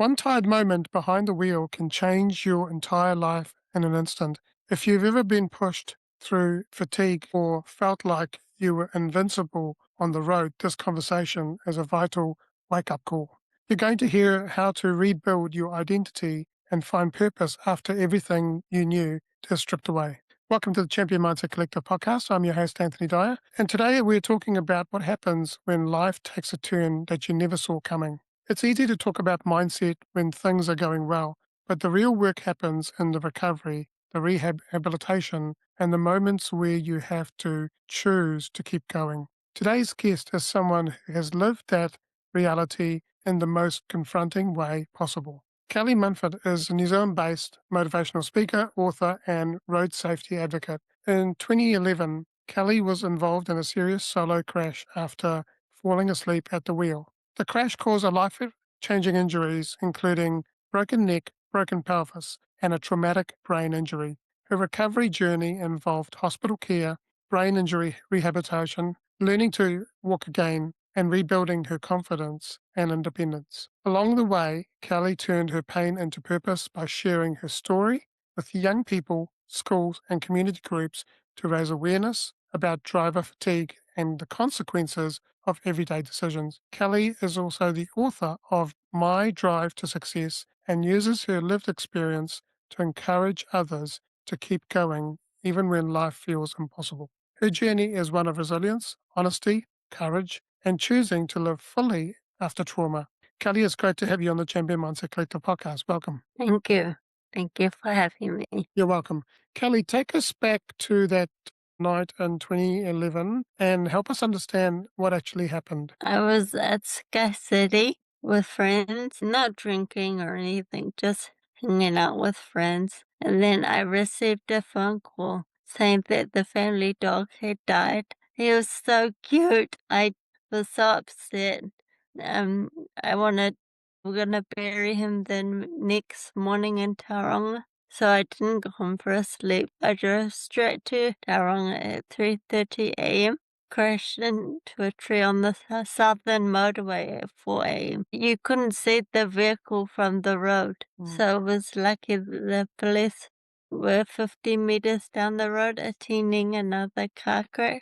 One tired moment behind the wheel can change your entire life in an instant. If you've ever been pushed through fatigue or felt like you were invincible on the road, this conversation is a vital wake up call. You're going to hear how to rebuild your identity and find purpose after everything you knew is stripped away. Welcome to the Champion Mindset Collective podcast. I'm your host, Anthony Dahya, and today we're talking about what happens when life takes a turn that you never saw coming. It's easy to talk about mindset when things are going well, but the real work happens in the recovery, the rehabilitation, and the moments where you have to choose to keep going. Today's guest is someone who has lived that reality in the most confronting way possible. Kelly Munford is a New Zealand-based motivational speaker, author, and road safety advocate. In 2011, Kelly was involved in a serious solo crash after falling asleep at the wheel. The crash caused her life-changing injuries, including broken neck, broken pelvis, and a traumatic brain injury. Her recovery journey involved hospital care, brain injury rehabilitation, learning to walk again, and rebuilding her confidence and independence. Along the way, Kelly turned her pain into purpose by sharing her story with young people, schools, and community groups to raise awareness about driver fatigue and the consequences of everyday decisions. Kelly is also the author of My Drive to Success and uses her lived experience to encourage others to keep going even when life feels impossible. Her journey is one of resilience, honesty, courage, and choosing to live fully after trauma. Kelly, it's great to have you on the Champion Mindset Collective podcast. Welcome. Thank you. Thank you for having me. You're welcome. Kelly, take us back to that night in 2011 and help us understand what actually happened. I was at Sky City with friends, not drinking or anything, just hanging out with friends. And then I received a phone call saying that the family dog had died. He was so cute. I was so upset. Um, we're gonna bury him the next morning in Tauranga. So I didn't go home for a sleep. I drove straight to Tauranga at 3:30 a.m. Crashed into a tree on the southern motorway at 4 a.m. You couldn't see the vehicle from the road. So it was lucky that the police were 50 meters down the road attending another car crash.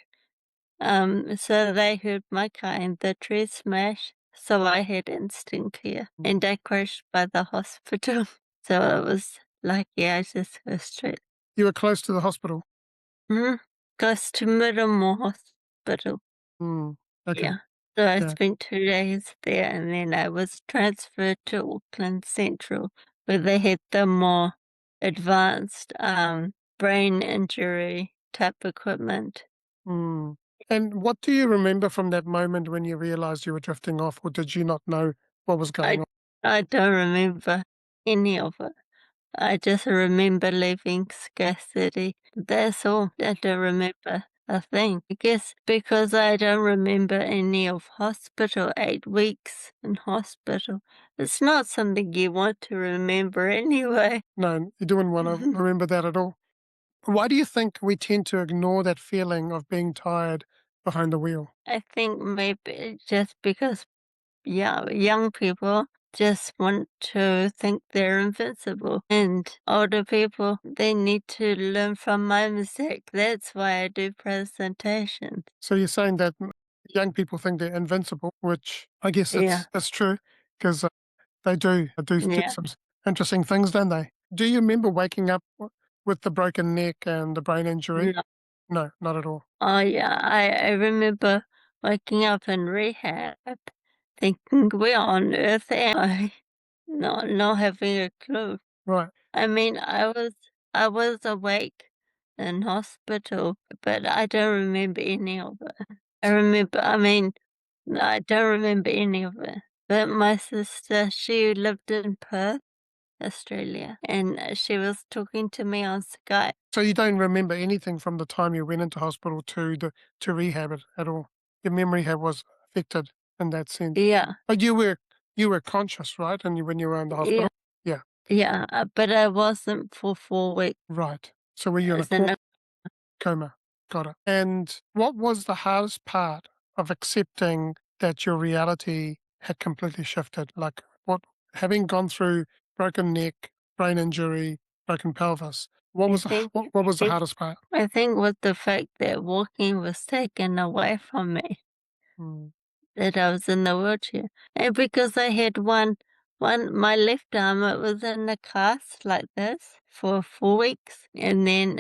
So they heard my car and the tree smash. So I had instant care and I crashed by the hospital. So it was lucky I just go straight. You were close to the hospital. Close to Middlemore Hospital. Okay. Yeah. So I Yeah. spent 2 days there and then I was transferred to Auckland Central where they had the more advanced brain injury type equipment. And what do you remember from that moment when you realized you were drifting off, or did you not know what was going on? I don't remember any of it. I just remember leaving Sky City. That's all. I don't remember a thing. I guess because I don't remember any of hospital, 8 weeks in hospital. It's not something you want to remember anyway. No, you didn't want to remember that at all. Why do you think we tend to ignore that feeling of being tired behind the wheel? I think maybe just because young people just want to think they're invincible. And older people, they need to learn from my mistake. That's why I do presentations. So you're saying that young people think they're invincible, which I guess Yeah, it's true because they do yeah. some interesting things, don't they? Do you remember waking up with the broken neck and the brain injury? No. No, not at all. Oh, yeah. I remember waking up in rehab thinking, where on earth am I? Not having a clue. Right. I mean, I was awake in hospital, but I don't remember any of it. I don't remember any of it. But my sister, she lived in Perth, Australia, and she was talking to me on Skype. So you don't remember anything from the time you went into hospital to rehab it at all. Your memory was affected in that sense. Yeah, But you were conscious, right? And when you were in the yeah, hospital? Yeah. yeah, but I wasn't for 4 weeks. Right. So were you in a As in coma? Got it. And what was the hardest part of accepting that your reality had completely shifted? Like having gone through broken neck, brain injury, broken pelvis, I think what was the hardest part? I think with the fact that walking was taken away from me, Mm, that I was in the wheelchair. And because I had my left arm, it was in a cast like this for 4 weeks, and then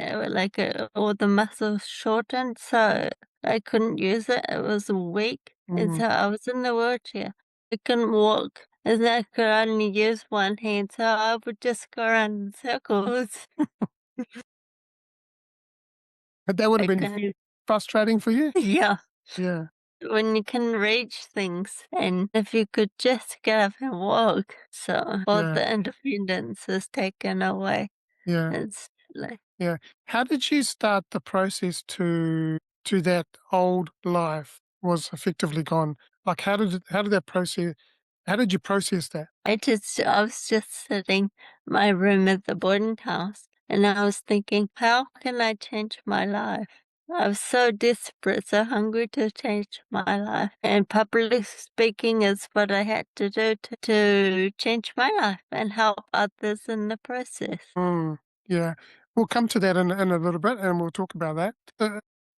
all the muscles shortened, so I couldn't use it. It was weak, and mm. so I was in the wheelchair. I couldn't walk, and I could only use one hand, so I would just go around in circles. But that would have I been couldn't frustrating for you? Yeah. Yeah, When you can reach things and if you could just get up and walk, so all yeah, the independence is taken away. yeah, It's like yeah. How did you start the process to that old life was effectively gone? Like, how did that process how did you process that? I was just sitting in my room at the boarding house and I was thinking, how can I change my life? I was so desperate, so hungry to change my life. And public speaking is what I had to do to change my life and help others in the process. Mm, yeah. We'll come to that in a little bit, and we'll talk about that.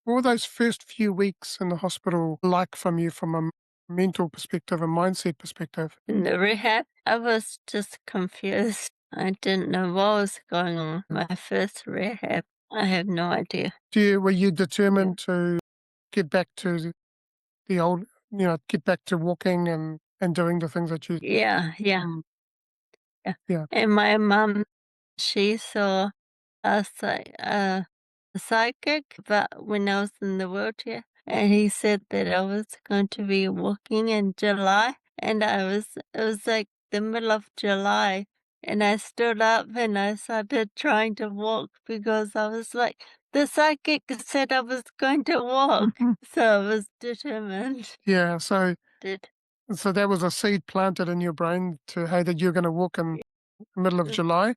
What were those first few weeks in the hospital like from you from a mental perspective, a mindset perspective? In the rehab, I was just confused. I didn't know what was going on. Mm. My first rehab, I have no idea. Were you Yeah, determined to get back to the old, get back to walking and doing the things that you yeah, yeah. mm, Yeah. yeah, And my mom, she saw a psychic, but when I was in the wheelchair, and he said that I was going to be walking in July, and it was like the middle of July, and I stood up and I started trying to walk because I was like, the psychic said I was going to walk, Mhm. so I was determined. Yeah, Did so that was a seed planted in your brain to, hey, that you're gonna walk in the middle of July,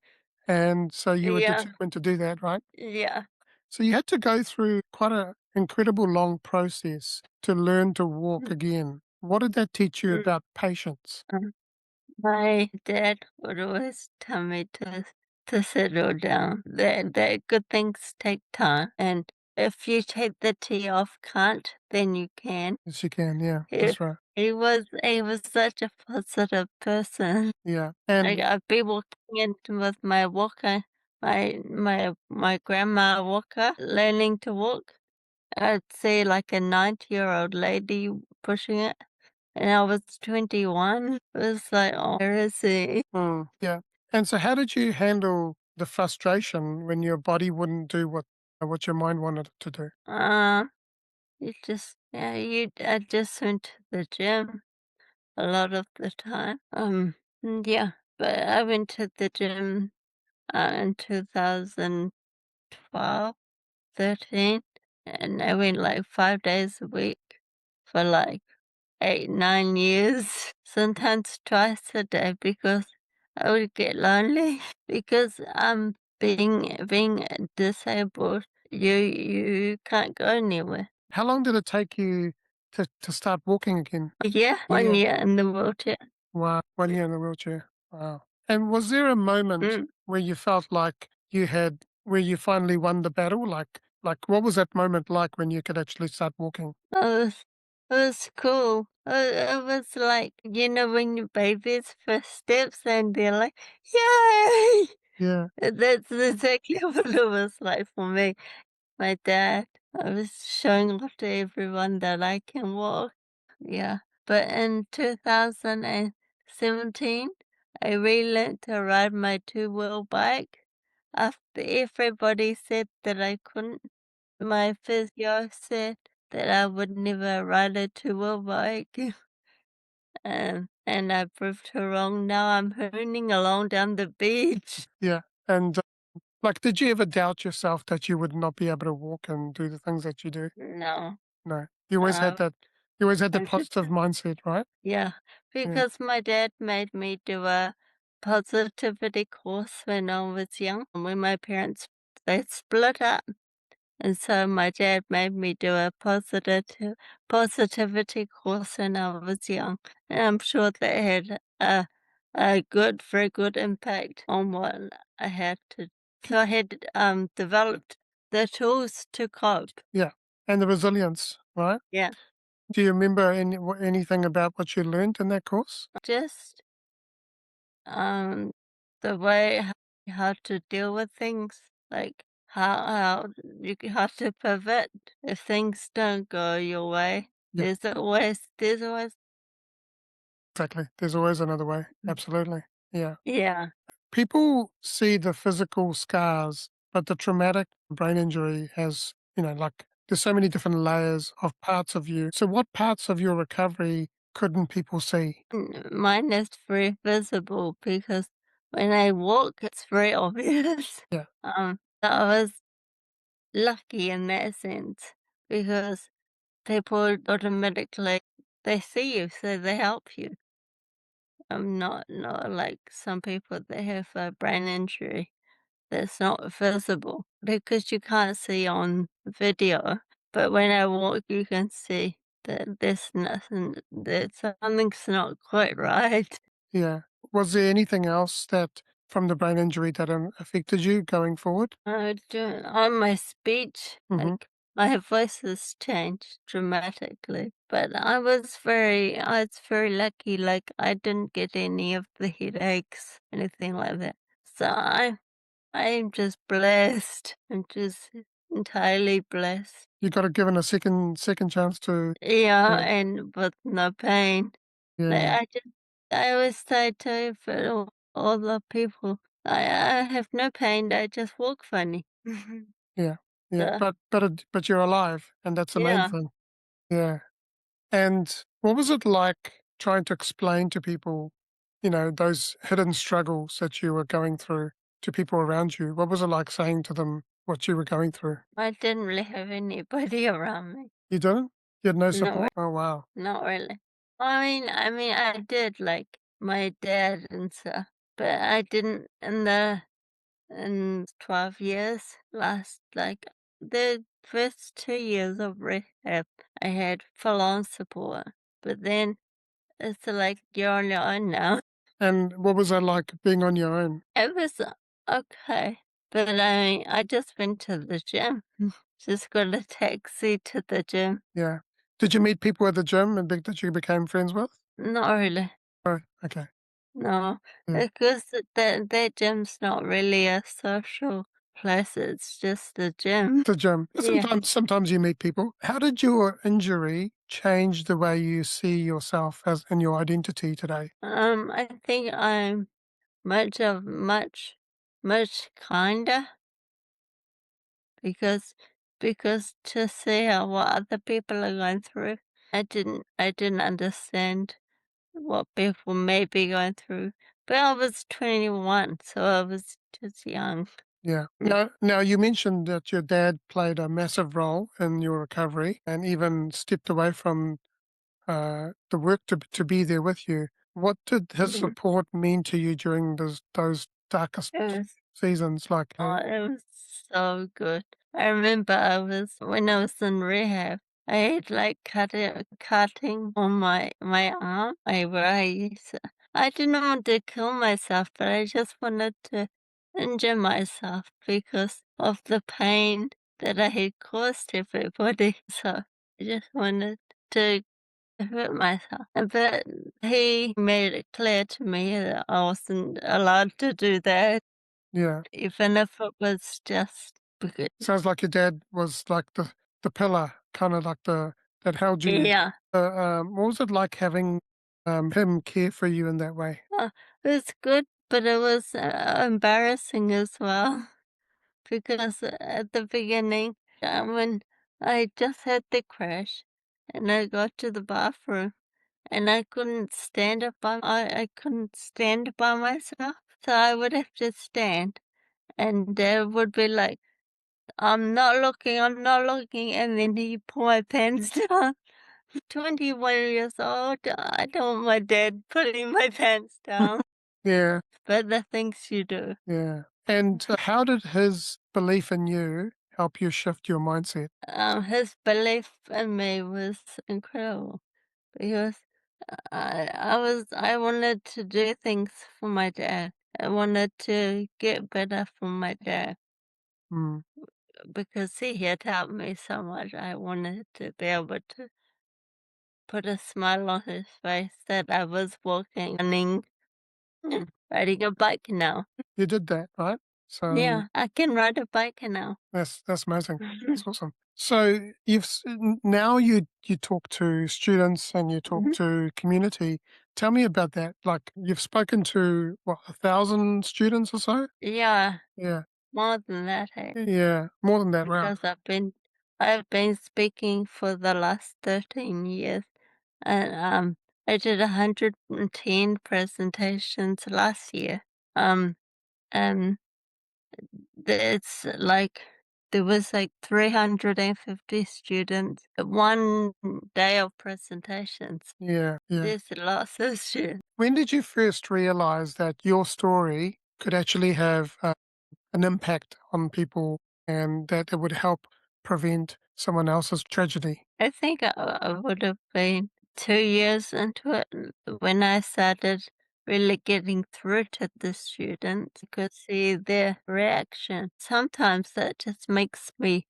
and so you were yeah, determined to do that, right? yeah. So you had to go through quite a incredible long process to learn to walk again. What did that teach you Mm. about patience? My dad would always tell me to settle down, that good things take time, and if you take the tea off can't, then you can. Yes, you can. Yeah, He that's right. he was such a positive person. Yeah, Like, and I'd be walking in with my walker, my grandma walker, learning to walk. I'd see, like, a 90-year-old lady pushing it. And I was 21. It was like, "Oh, where is he?" yeah, and so how did you handle the frustration when your body wouldn't do what your mind wanted it to do? Um, I just went to the gym a lot of the time. Yeah, but I went to the gym, in 2012, 13, and I went, like, 5 days a week for, like, 8, 9 years, sometimes twice a day because I would get lonely because being disabled, you can't go anywhere. How long did it take you to start walking again? Yeah, 1 Yeah. year in the wheelchair. Wow, 1 year in the wheelchair. Wow. And was there a moment Mm. where you felt like where you finally won the battle? Like what was that moment like when you could actually start walking? It was cool. It was like, when your baby's first steps and they're like, "Yay!" Yeah. That's exactly what it was like for me. My dad, I was showing off to everyone that I can walk. Yeah. But in 2017, I relearned to ride my two-wheel bike. After everybody said that I couldn't, my physio said that I would never ride a two-wheel bike. And I proved her wrong. Now I'm hooning along down the beach. Yeah. And like did you ever doubt yourself that you would not be able to walk and do the things that you do? No. No. You always had Um, that positive mindset, right? Yeah, Yeah. because my dad made me do a positivity course when I was young. When my parents they split up, and so my dad made me do a positivity course when I was young. And I'm sure that had a good, very good impact on what I had to. So I had developed the tools to cope. Yeah, and the resilience, right? Yeah, Do you remember anything about what you learned in that course? just um the way how to deal with things, like how how to pivot if things don't go your way. Yeah, There's always exactly. There's always another way. Absolutely. Yeah. yeah. People see the physical scars, but the traumatic brain injury has, like there's so many different layers of parts of you. So what parts of your recovery couldn't people see? Mine is very visible because when I walk, it's very obvious. Yeah. I was lucky in that sense because people automatically they see you, so they help you. I'm not like some people that have a brain injury that's not visible because you can't see on video. But when I walk, you can see that there's nothing, that something's not quite right. Yeah. Was there anything else that from the brain injury that affected you going forward? On my speech, Hmm. like my voice has changed dramatically. But I was very lucky. Like I didn't get any of the headaches, anything like that. So I'm just blessed. I'm just entirely blessed. You got given a second chance to. Yeah, Yeah. and with no pain. Like Yeah. I always say to for all the people, I have no pain. I just walk funny. Yeah. Yeah. So But you're alive, and that's the main yeah. thing. Yeah. And what was it like trying to explain to people, those hidden struggles that you were going through to people around you? What was it like saying to them what you were going through? I didn't really have anybody around me. You didn't? You had no No, support? Oh, wow. not really. I mean, I did like my dad and stuff, but I didn't in 12 years, last like the first 2 years of rehab, I had full on support. But then it's like you're on your own now. And what was it like being on your own? It was okay, but I just went to the gym. Just got a taxi to the gym. Yeah. Did you meet people at the gym and that you became friends with? Not really. Oh, okay. No, Yeah. because that gym's not really a social place. It's just a gym. The gym. Yeah. Sometimes you meet people. How did your injury change the way you see yourself as in your identity today? I think I'm much kinder because to see how what other people are going through, I didn't understand what people may be going through. But I was 21, so I was just young. Yeah. Mm. Now you mentioned that your dad played a massive role in your recovery and even stepped away from the work to be there with you. What did his Mhm. support mean to you during those darkest It was seasons? Like, it was so good. I remember when I was in rehab, I had like cutting on my arm, where I didn't want to kill myself, but I just wanted to injure myself because of the pain that I had caused everybody. So I just wanted to hurt myself. But he made it clear to me that I wasn't allowed to do that, yeah, even if it was just because. sounds like your dad was like the pillar, kind of like the that held you. Yeah, What was it like having him care for you in that way? it was good, but it was embarrassing as well because at the beginning, when I just had the crash and I got to the bathroom and I couldn't stand up I couldn't stand by myself, so I would have to stand, and Dad would be like, I'm not looking," and then he pull my pants down. 21 years old, I don't want my dad putting my pants down, Yeah, but the things you do. yeah. And how did his belief in you help you shift your mindset? His belief in me was incredible because I wanted to do things for my dad. I wanted to get better for my dad Mm. because he had helped me so much. I wanted to be able to put a smile on his face that I was walking, running, and riding a bike now. You did that, right? So Yeah, I can ride a bike now. that's amazing. That's awesome. So now you talk to students and you talk Mhm. to community. Tell me about that. Like you've spoken to what 1,000 students or so? Yeah, Yeah, more than that, hey, yeah, more than that. Wow. because I've been speaking for the last 13 years, and I did 110 presentations last year. Um, and it's like there was like 350 students at one day of presentations. Yeah, yeah. There's lots of students. When did you first realize that your story could actually have an impact on people and that it would help prevent someone else's tragedy? I think I would have been 2 years into it when I started really getting through to the students. I could see their reaction. Sometimes that just makes me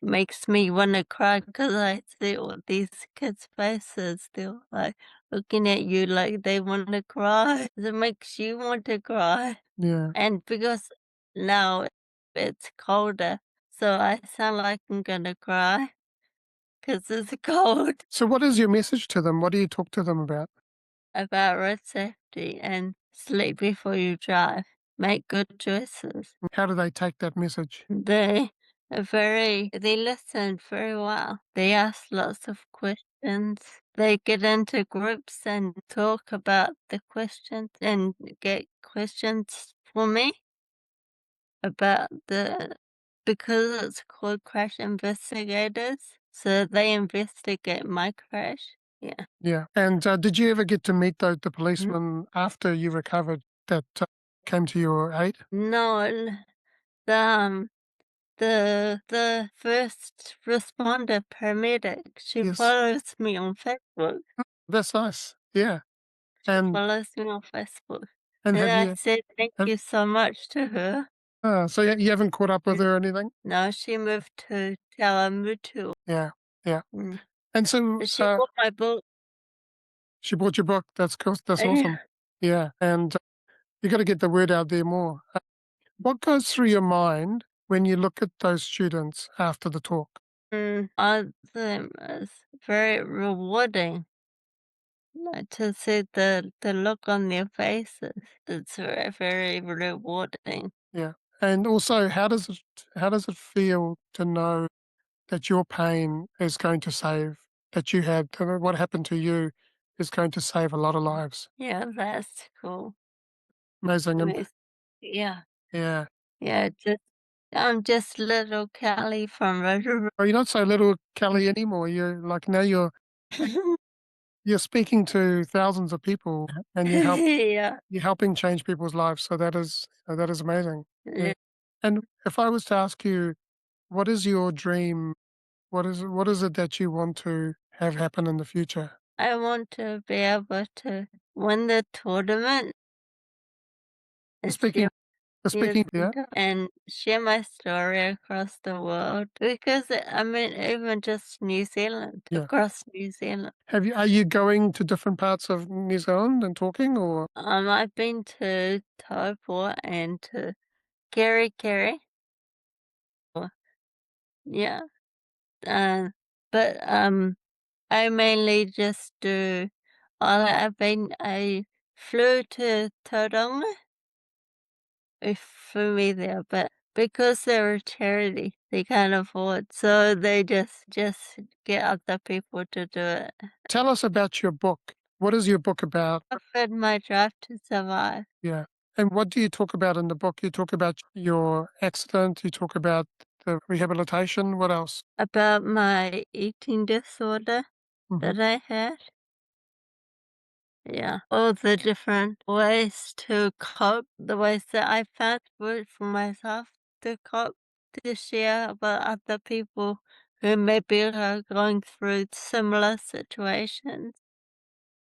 want to cry because I see all these kids' faces. They're like looking at you like they want to cry. It makes you want to cry. Yeah. And because now it's colder, so I sound like I'm gonna cry. 'Cause it's cold. So, what is your message to them? What do you talk to them about? About road safety and sleep before you drive. Make good choices. How do they take that message? They listen very well. They ask lots of questions. They get into groups and talk about the questions and get questions for me about because it's called crash investigators, so they investigate my crash. Yeah. Yeah. And did you ever get to meet the Mhm. policeman after you recovered that came to your aid? No, the, um, the first responder paramedic, she Yes. follows me on Facebook. That's nice. Yeah. She And follows me on Facebook. and And have I you said thank have you so much to her. so you haven't caught up with Mm. her or anything? No, she moved to Talamutu. Yeah. Yeah. Mm. And so But she so bought my book. she bought your book. That's cool. That's Yeah. awesome. Yeah. And you got to get the word out there more. What goes through your mind when you look at those students after the talk? I think it's very rewarding, to see the look on their faces. It's very, very rewarding. Yeah. And also, how does it feel to know that your pain is going to save that you had what happened to you is going to save a lot of lives. Yeah, that's cool. Amazing. And Nice. Yeah, yeah. yeah, I'm just little Kelly from Rotorua. Well, you're not so little Kelly anymore. You're like now you're speaking to thousands of people and Yeah, you're helping change people's lives. So that is amazing. Yeah. yeah. And if I was to ask you, what is your dream? What is it that you want to have happen in the future? I want to be able to win the tournament and Speaking share yes, speaking yeah. and share my story across the world because, I mean, even just New Zealand, Yeah. across New Zealand. Are you going to different parts of New Zealand and talking or I've been to Taupo and to Kerikeri. Yeah, uh, but, I mainly just do I flew to Tauranga. They flew me there, but because they're a charity, they can't afford, so they just get other people to do it. tell us about your book. What is your book about? Offered my drive to survive. Yeah. And what do you talk about in the book? You talk about your accident, you talk about the rehabilitation, what else? About my eating disorder Mhm. that I had. Yeah, all the different ways to cope, the ways that I found good for myself to cope, to share about other people who maybe are going through similar situations.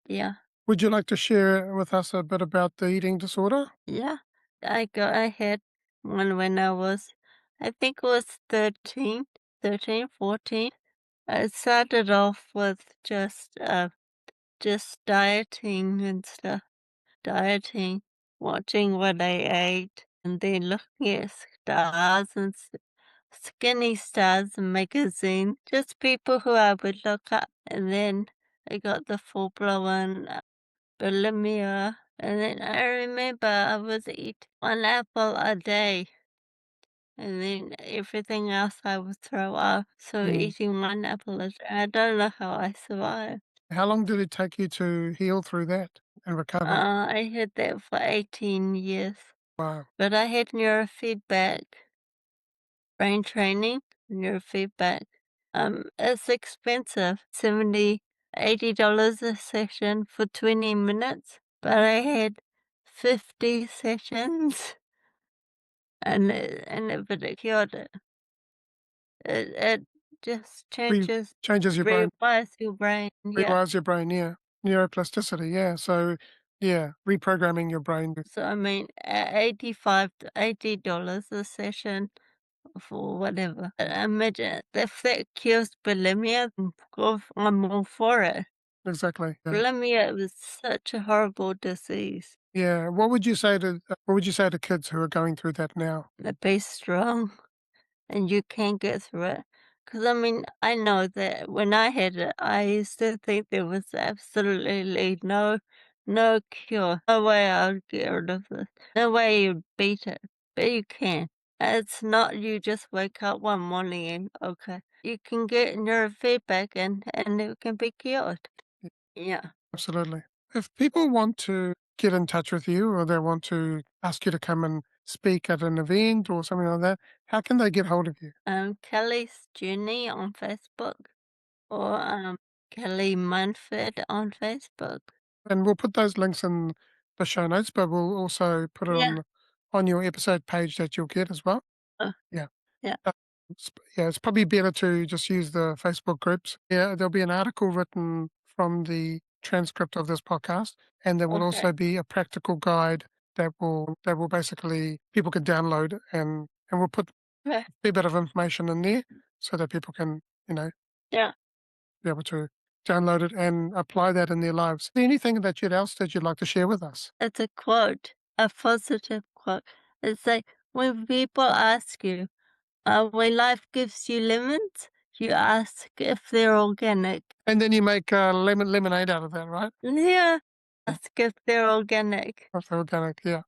Yeah. Would you like to share with us a bit about the eating disorder? Yeah, I had one when I was, I think it was 13, 14. I started off with just dieting and stuff, dieting, watching what I ate, and then looking at stars and skinny stars in magazine, just people who I would look up. And then I got the full-blown bulimia. And then I remember I was eating one apple a day, and then everything else I would throw up. So Mm. eating one apple a day, I don't know how I survived. How long did it take you to heal through that and recover? I had that for 18 years, Wow. but I had neurofeedback, brain training, neurofeedback. It's expensive, 70, $80 a session for 20 minutes, but I had 50 sessions. And but it cured it. It just Re changes, changes your brain, rewires your brain, yeah. rewires your brain, yeah. Neuroplasticity, yeah. So, yeah, reprogramming your brain. So, I mean, 85 to $80 a session for whatever. Imagine if that cures bulimia, I'm all for it. Exactly, yeah. Bulimia was such a horrible disease. Yeah, what would you say to kids who are going through that now? Be strong. And you can't get through it. Because I mean, I know that when I had it, I used to think there was absolutely no cure, no way I would get rid of this, no way you'd beat it, but you can. It's not you just wake up one morning and, okay, you can get neurofeedback and it can be cured. Yeah, Yeah. absolutely. If people want to get in touch with you or they want to ask you to come and speak at an event or something like that, how can they get hold of you? Kelly's Journey on Facebook or Kelly Munford on Facebook. And we'll put those links in the show notes, but we'll also put it Yeah. on your episode page that you'll get as well. Uh, Yeah. yeah. Yeah, it's probably better to just use the Facebook groups. Yeah, there'll be an article written from the transcript of this podcast, and there will Okay. also be a practical guide that will basically people can download and we'll put Okay. a fair bit of information in there so that people can, you know, Yeah. be able to download it and apply that in their lives. Is there anything that you'd like to share with us? It's a quote, a positive quote. It's like when people ask you, when life gives you lemons, you ask if they're organic. And then you make lemonade out of that, right? Yeah. Ask if they're organic. Of the organic, yeah.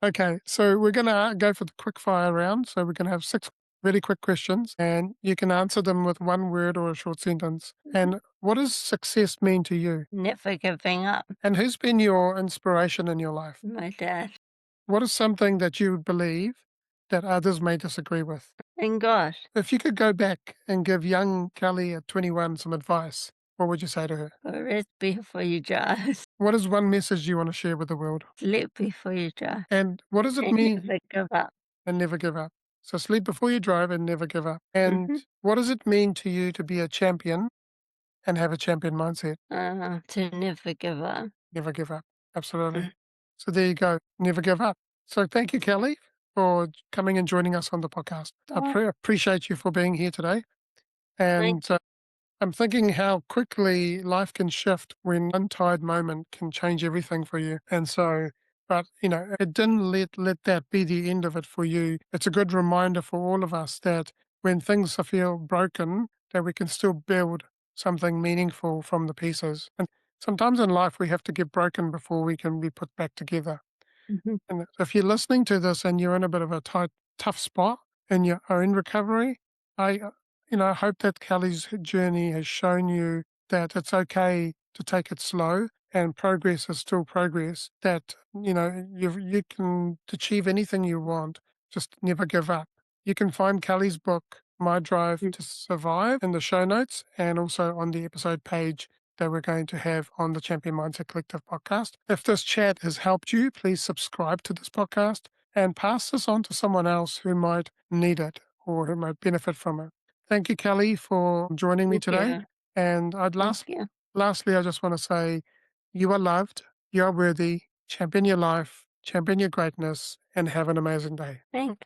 Okay, so we're gonna go for the quick fire round. So we're gonna have 6 really quick questions, and you can answer them with one word or a short sentence. And what does success mean to you? Never giving up. And who's been your inspiration in your life? My dad. What is something that you believe that others may disagree with? And God, If you could go back and give young Kelly at 21 some advice, what would you say to her? rest before you drive. What is one message you want to share with the world? Sleep before you drive. And what does it And mean? never give up. And never give up. So sleep before you drive and never give up. And Mm-hmm. what does it mean to you to be a champion and have a champion mindset? To never give up. Never give up. Absolutely. So there you go. Never give up. So thank you, Kelly, for coming and joining us on the podcast. I Oh, appreciate you for being here today. thank And you. I'm thinking how quickly life can shift when one tired moment can change everything for you. And so, but it didn't let that be the end of it for you. It's a good reminder for all of us that when things feel broken, that we can still build something meaningful from the pieces. And sometimes in life we have to get broken before we can be put back together. Mhm. And if you're listening to this and you're in a bit of a tough spot and you are in recovery, I, I hope that Kelly's journey has shown you that it's okay to take it slow and progress is still progress. That you can achieve anything you want. Just never give up. You can find Kelly's book, My Drive Mm. to Survive, in the show notes and also on the episode page that we're going to have on the Champion Mindset Collective podcast. If this chat has helped you, please subscribe to this podcast and pass this on to someone else who might need it or who might benefit from it. Thank you, Kelly, for joining me Thank today. you. And Thank you. lastly, I just want to say You are loved, you are worthy, champion your life, champion your greatness, and have an amazing day. Thank